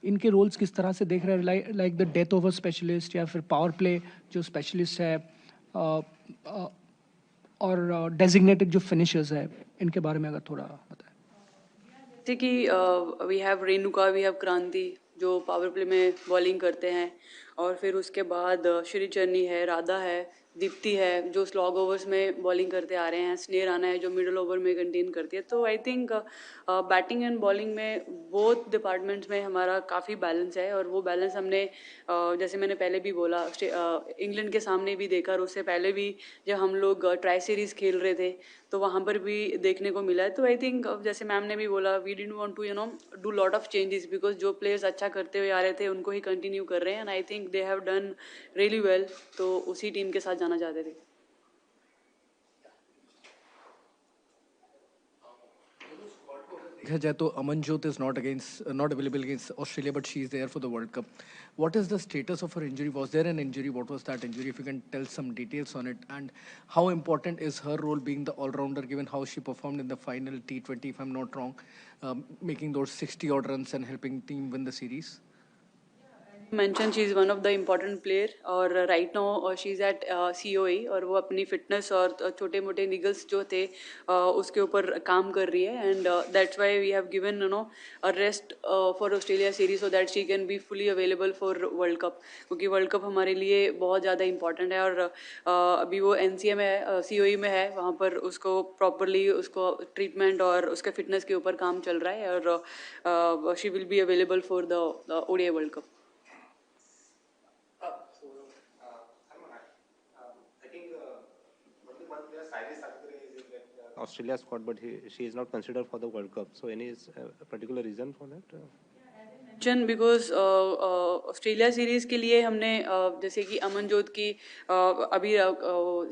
इनके रोल्स किस तरह से देख रहे हैं, like the death over specialist या फिर पावर प्ले जो स्पेशलिस्ट है, और डेजिग्नेटेड जो फिनिशर्स है, इनके बारे में अगर थोड़ा बताएं। जैसे कि we have Renuka, we have Kranti जो पावर प्ले में बॉलिंग करते हैं, और फिर उसके बाद श्री चन्नी है, राधा है, दीप्ति है जो स्लॉग ओवर्स में बॉलिंग करते आ रहे हैं, स्नेह राणा है जो मिडिल ओवर में कंटेन करती है। तो I think batting and bowling में बोथ डिपार्टमेंट्स में हमारा काफ़ी बैलेंस है, और वो बैलेंस हमने जैसे मैंने पहले भी बोला इंग्लैंड के सामने भी देखा, और उससे पहले भी जब हम लोग ट्राई सीरीज़ खेल रहे थे तो वहाँ पर भी देखने को मिला है। तो आई थिंक जैसे मैम ने भी बोला, we didn't want to do lot of changes, because जो प्लेयर्स अच्छा करते हुए आ रहे थे उनको ही कंटिन्यू कर रहे हैं, and I think they have done really well, तो उसी टीम के साथ जाना चाहते थे। देखा जाए तो Amanjot is not available against Australia, but she is there for the World Cup. What is the status of her injury? Was there an injury? What was that injury? If you can tell some details on it, and how important is her role being the all-rounder, given how she performed in the final T20, if I'm not wrong, making those 60 odd runs and helping team win the series? Mention she is one of the important player, और right now she is at COE, और वो अपनी fitness और छोटे मोटे Nicholls जो थे उसके ऊपर काम कर रही है, and that's why we have given a rest for Australia series, so that she can be fully available for world cup, क्योंकि वर्ल्ड कप हमारे लिए बहुत ज़्यादा इंपॉर्टेंट है। और अभी वो NCA में है, COE में है, वहाँ पर उसको प्रॉपरली उसको ट्रीटमेंट और उसके फिटनेस के ऊपर काम चल रहा है, और she will be available for the ODI world cup. Australia squad, but she is not considered for the World Cup. So any particular reason for that? Because Australia series के लिए हमने जैसे कि अमनजोत की अभी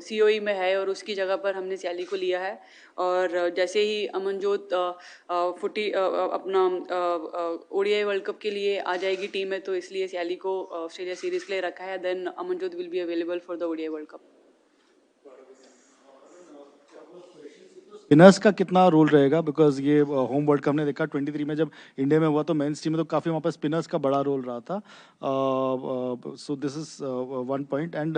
COE में है, और उसकी जगह पर हमने सैली को लिया है, और जैसे ही अमनजोत अपना ODI वर्ल्ड कप के लिए आ जाएगी टीम में, तो इसलिए सैली को ऑस्ट्रेलिया सीरीज़ के लिए रखा है। Then Amanjot will be available for the ODI world cup. Spinners का कितना रोल रहेगा, बिकॉज ये होम वर्ल्ड कप हमने देखा 23 में जब इंडिया में हुआ तो मेंस टीम में तो काफ़ी वहाँ पर स्पिनर्स का बड़ा रोल रहा था। So this is one point, and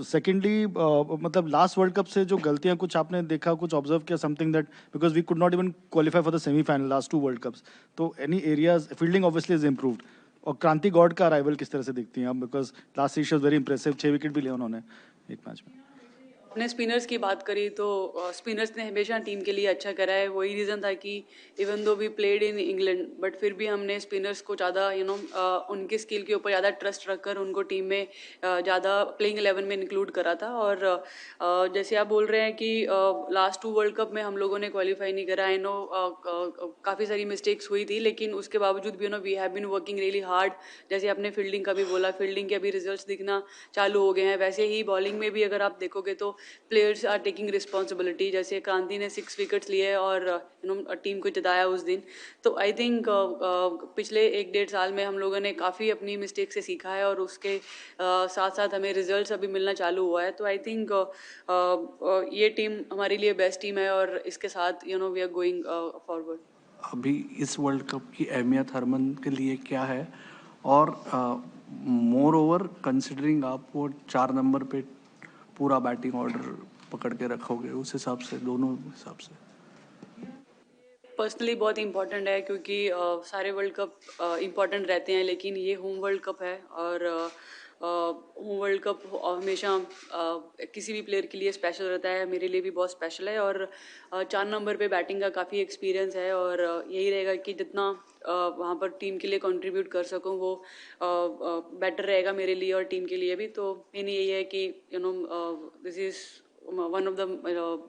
secondly मतलब लास्ट वर्ल्ड कप से जो गलतियाँ कुछ आपने देखा, कुछ ऑब्जर्व किया, something that because we could not even qualify for the semifinal last 2 world cups, तो any areas, fielding obviously is improved, और क्रांति गॉड का अराइवल किस तरह से दिखती हैं आप, because last series was very impressive, 6 wicket भी लिए उन्होंने एक मैच में। अपने स्पिनर्स की बात करी तो स्पिनर्स ने हमेशा टीम के लिए अच्छा करा है। वही रीज़न था कि even though we played in England, but फिर भी हमने स्पिनर्स को ज़्यादा उनके स्किल के ऊपर ज़्यादा ट्रस्ट रखकर उनको टीम में ज़्यादा प्लेइंग 11 में इंक्लूड करा था। और जैसे आप बोल रहे हैं कि लास्ट 2 वर्ल्ड कप में हम लोगों ने क्वालिफाई नहीं करा, आई नो काफ़ी सारी मिस्टेक्स हुई थी, लेकिन उसके बावजूद भी we have been working really hard. जैसे आपने फील्डिंग का भी बोला, फील्डिंग के अभी रिजल्ट्स दिखना चालू हो गए हैं, वैसे ही बॉलिंग में भी अगर आप देखोगे तो प्लेयर्स आर टेकिंग रिस्पॉन्सिबिलिटी। जैसे क्रांति ने 6 विकेट्स लिए और टीम को जिताया उस दिन। तो आई थिंक पिछले 1-1.5 साल में हम लोगों ने काफ़ी अपनी मिस्टेक से सीखा है, और उसके साथ साथ हमें रिजल्ट्स अभी मिलना चालू हुआ है। तो आई थिंक ये टीम हमारे लिए बेस्ट टीम है, और इसके साथ वी आर गोइंग फॉरवर्ड। अभी इस वर्ल्ड कप की अहमियत हरमन के लिए क्या है, और मोर ओवर कंसिडरिंग आप वो 4 नंबर पे पूरा बैटिंग ऑर्डर पकड़ के रखोगे, उस हिसाब से, दोनों हिसाब से पर्सनली बहुत इंपॉर्टेंट है, क्योंकि सारे वर्ल्ड कप इंपॉर्टेंट रहते हैं, लेकिन ये होम वर्ल्ड कप है, और होम वर्ल्ड कप हमेशा किसी भी प्लेयर के लिए स्पेशल रहता है। मेरे लिए भी बहुत स्पेशल है, और 4 नंबर पे बैटिंग का काफ़ी एक्सपीरियंस है, और यही रहेगा कि जितना वहाँ पर टीम के लिए कंट्रीब्यूट कर सकूँ वो बेटर रहेगा मेरे लिए और टीम के लिए भी। तो मेन यही है कि this is one of the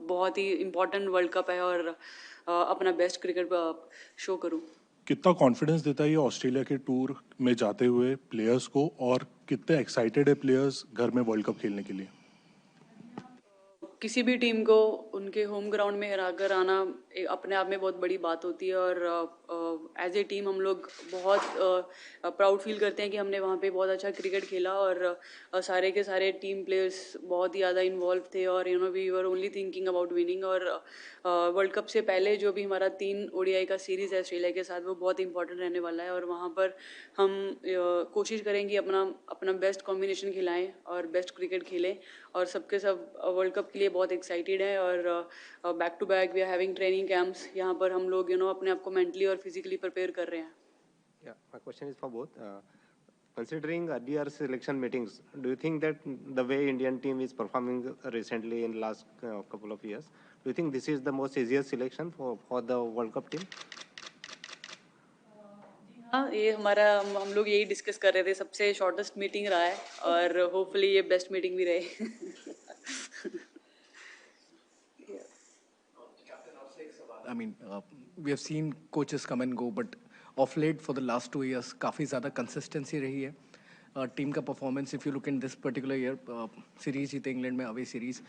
बहुत ही इम्पोर्टेंट वर्ल्ड कप है, और अपना बेस्ट क्रिकेट शो करूँ। कितना कॉन्फिडेंस देता है ये ऑस्ट्रेलिया के टूर में जाते हुए प्लेयर्स को, और कितने एक्साइटेड है प्लेयर्स घर में वर्ल्ड कप खेलने के लिए? किसी भी टीम को उनके होम ग्राउंड में हराकर आना अपने आप में बहुत बड़ी बात होती है और एज ए टीम हम लोग बहुत प्राउड फील करते हैं कि हमने वहाँ पे बहुत अच्छा क्रिकेट खेला और सारे के सारे टीम प्लेयर्स बहुत ही ज़्यादा इन्वॉल्व थे और we were only thinking about winning और वर्ल्ड कप से पहले जो भी हमारा 3 ओडीआई का सीरीज़ है ऑस्ट्रेलिया के साथ वो बहुत इंपॉर्टेंट रहने वाला है और वहाँ पर हम कोशिश करेंगे अपना अपना बेस्ट कॉम्बिनेशन खिलाएं और बेस्ट क्रिकेट खेलें और सबके सब वर्ल्ड कप के लिए बहुत एक्साइटेड हैं और back to back we are having training camps यहाँ पर हम लोग अपने आप को मेंटली और फिजिकली प्रिपेयर कर रहे हैं. Yeah, my question is for both. Considering earlier selection meetings, do you think that the way Indian team is performing recently in last couple of years, do you think this is the most easiest selection for the World Cup team? हाँ, ये हमारा हम लोग यही discuss कर रहे थे. सबसे शॉर्टेस्ट मीटिंग रहा है और होपफुली ये बेस्ट मीटिंग भी रहे. I mean, we have seen coaches come and go, but of late for the last 2 years, काफ़ी ज़्यादा consistency रही है. टीम का performance if you look in this particular year, series जीते इंग्लैंड में, अवे सीरीज,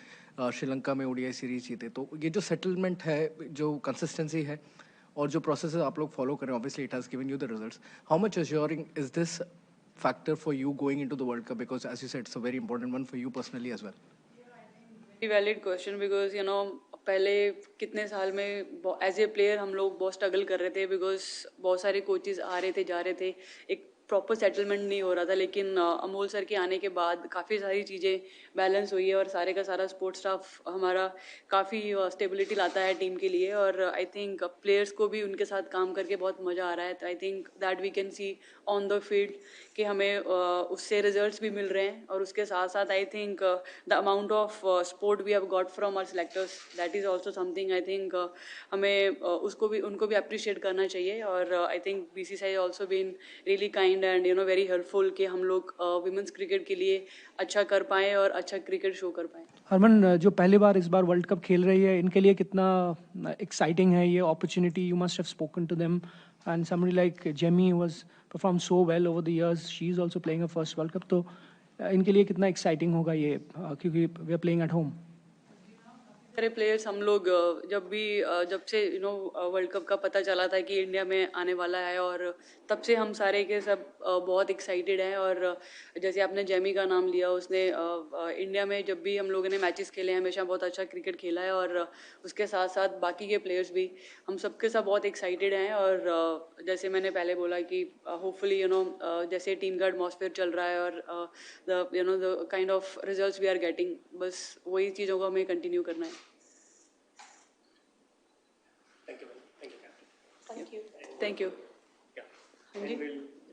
श्रीलंका में ओडीआई सीरीज जीते. तो ये जो सेटलमेंट है, जो कंसिस्टेंसी है और जो प्रोसेस आप लोग फॉलो करें, obviously it has given you the results. How much assuring is this factor for you going into the World Cup, because as you said it's a very important one for you personally as well? Valid question because पहले कितने साल में as a player हम लोग बहुत struggle कर रहे थे बिकॉज बहुत सारे कोचेस आ रहे थे जा रहे थे, एक प्रॉपर सेटलमेंट नहीं हो रहा था. लेकिन अमोल सर के आने के बाद काफ़ी सारी चीज़ें बैलेंस हुई है और सारे का सारा सपोर्ट स्टाफ हमारा काफ़ी स्टेबिलिटी लाता है टीम के लिए और आई थिंक प्लेयर्स को भी उनके साथ काम करके बहुत मज़ा आ रहा है. तो I think that we can see on the field कि हमें उससे रिजल्ट्स भी मिल रहे हैं और उसके साथ साथ I think the amount of support we have got from our selectors, that is also something. I think हमें उनको भी अप्रिशिएट करना चाहिए और I think BCCI also been really kind and very helpful कि हम लोग विमेंस क्रिकेट के लिए अच्छा कर पाएँ और अच्छा क्रिकेट शो कर पाएँ. हरमन, जो पहली बार इस बार वर्ल्ड कप खेल रही है, इनके लिए कितना एक्साइटिंग है ये opportunity? You must have spoken to them and somebody like Jemi was perform so well over the years, she is also playing a first world cup. तो इनके लिए कितना एक्साइटिंग होगा ये, क्योंकि we are playing at home. सारे players हम लोग जब से वर्ल्ड कप का पता चला था कि इंडिया में आने वाला है और तब से हम सारे के सब बहुत एक्साइटेड हैं. और जैसे आपने जेमी का नाम लिया, उसने इंडिया में जब भी हम लोगों ने मैचेस खेले हैं हमेशा बहुत अच्छा क्रिकेट खेला है और उसके साथ साथ बाकी के प्लेयर्स भी, हम सबके सब बहुत एक्साइटेड हैं. और जैसे मैंने पहले बोला कि होपफुली जैसे टीम का एटमॉस्फेयर चल रहा है और the kind of results we are getting, बस वही चीज़ों को हमें कंटिन्यू करना है. Thank you. हाँ जी.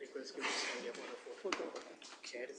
Request you to send your photo. Share.